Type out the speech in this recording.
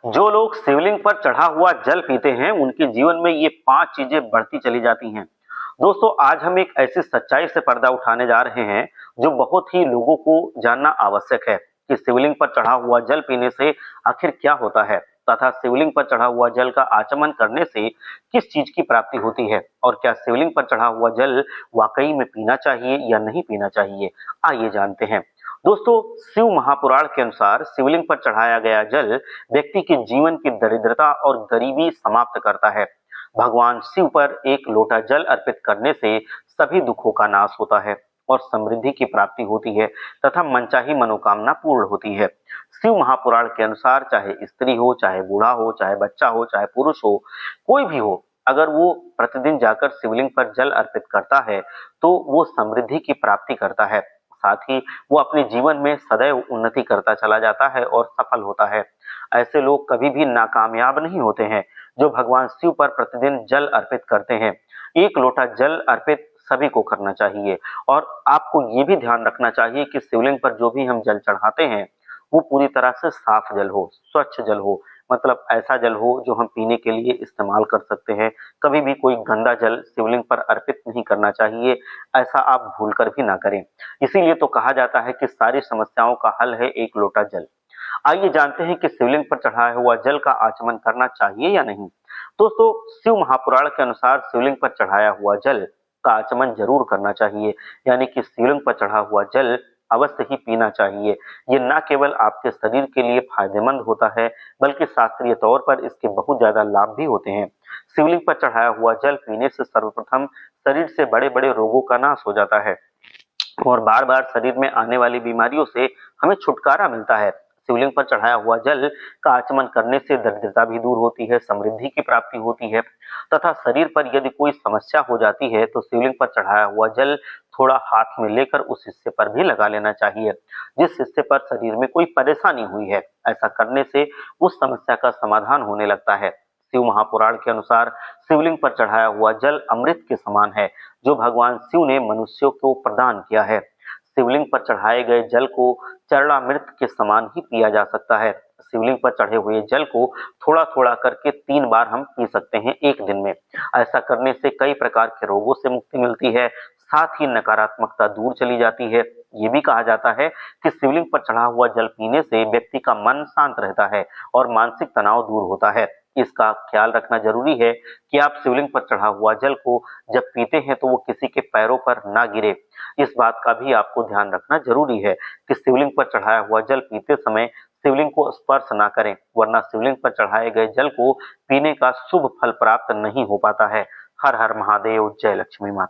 जो लोग शिवलिंग पर चढ़ा हुआ जल पीते हैं, उनके जीवन में ये 5 चीजें बढ़ती चली जाती हैं। दोस्तों, आज हम एक ऐसी सच्चाई से पर्दा उठाने जा रहे हैं, जो बहुत ही लोगों को जानना आवश्यक है कि शिवलिंग पर चढ़ा हुआ जल पीने से आखिर क्या होता है तथा शिवलिंग पर चढ़ा हुआ जल का आचमन करने से किस चीज की प्राप्ति होती है और क्या शिवलिंग पर चढ़ा हुआ जल वाकई में पीना चाहिए या नहीं पीना चाहिए। आइए जानते हैं। दोस्तों, शिव महापुराण के अनुसार शिवलिंग पर चढ़ाया गया जल व्यक्ति के जीवन की दरिद्रता और गरीबी समाप्त करता है। भगवान शिव पर एक लोटा जल अर्पित करने से सभी दुखों का नाश होता है और समृद्धि की प्राप्ति होती है तथा मनचाही मनोकामना पूर्ण होती है। शिव महापुराण के अनुसार चाहे स्त्री हो, चाहे बूढ़ा हो, चाहे बच्चा हो, चाहे पुरुष हो, कोई भी हो, अगर वो प्रतिदिन जाकर शिवलिंग पर जल अर्पित करता है तो वो समृद्धि की प्राप्ति करता है। साथ ही वो अपने जीवन में सदैव उन्नति करता चला जाता है और सफल होता है। ऐसे लोग कभी भी नाकामयाब नहीं होते हैं जो भगवान शिव पर प्रतिदिन जल अर्पित करते हैं। एक लोटा जल अर्पित सभी को करना चाहिए और आपको ये भी ध्यान रखना चाहिए कि शिवलिंग पर जो भी हम जल चढ़ाते हैं वो पूरी तरह से साफ जल हो, स्वच्छ जल हो, मतलब ऐसा जल हो जो हम पीने के लिए इस्तेमाल कर सकते हैं। कभी भी कोई गंदा जल शिवलिंग पर अर्पित नहीं करना चाहिए, ऐसा आप भूलकर भी ना करें। इसीलिए तो कहा जाता है कि सारी समस्याओं का हल है एक लोटा जल। आइए जानते हैं कि शिवलिंग पर चढ़ाया हुआ जल का आचमन करना चाहिए या नहीं। दोस्तों, शिव महापुराण के अनुसार शिवलिंग पर चढ़ाया हुआ जल का आचमन जरूर करना चाहिए, यानी कि शिवलिंग पर चढ़ा हुआ जल अवश्य ही पीना चाहिए। ये न केवल आपके शरीर के लिए फायदेमंद होता है, बल्कि शास्त्रीय तौर पर इसके बहुत ज्यादा लाभ भी होते हैं। शिवलिंग पर चढ़ाया हुआ जल पीने से सर्वप्रथम शरीर से बड़े बड़े रोगों का नाश हो जाता है और बार बार शरीर में आने वाली बीमारियों से हमें छुटकारा मिलता है। शिवलिंग पर चढ़ाया हुआ जल का आचमन करने से दरिद्रता भी दूर होती है, समृद्धि की प्राप्ति होती है तथा शरीर पर यदि कोई समस्या हो जाती है तो शिवलिंग पर चढ़ाया हुआ जल थोड़ा हाथ में लेकर उस हिस्से पर भी लगा लेना चाहिए जिस हिस्से पर शरीर में कोई परेशानी हुई है। ऐसा करने से उस समस्या का समाधान होने लगता है। शिव महापुराण के अनुसार शिवलिंग पर चढ़ाया हुआ जल अमृत के समान है, जो भगवान शिव ने मनुष्यों को प्रदान किया है। शिवलिंग पर चढ़ाए गए जल को चरणामृत के समान ही पिया जा सकता है। शिवलिंग पर चढ़े हुए जल को थोड़ा थोड़ा करके 3 बार हम पी सकते हैं एक दिन में। ऐसा करने से कई प्रकार के रोगों से मुक्ति मिलती है, साथ ही नकारात्मकता दूर चली जाती है। ये भी कहा जाता है कि शिवलिंग पर चढ़ा हुआ जल पीने से व्यक्ति का मन शांत रहता है और मानसिक तनाव दूर होता है। इसका ख्याल रखना जरूरी है कि आप शिवलिंग पर चढ़ा हुआ जल को जब पीते हैं तो वो किसी के पैरों पर ना गिरे। इस बात का भी आपको ध्यान रखना जरूरी है कि शिवलिंग पर चढ़ाया हुआ जल पीते समय शिवलिंग को स्पर्श ना करें, वरना शिवलिंग पर चढ़ाए गए जल को पीने का शुभ फल प्राप्त नहीं हो पाता है। हर हर महादेव, जय लक्ष्मी माता।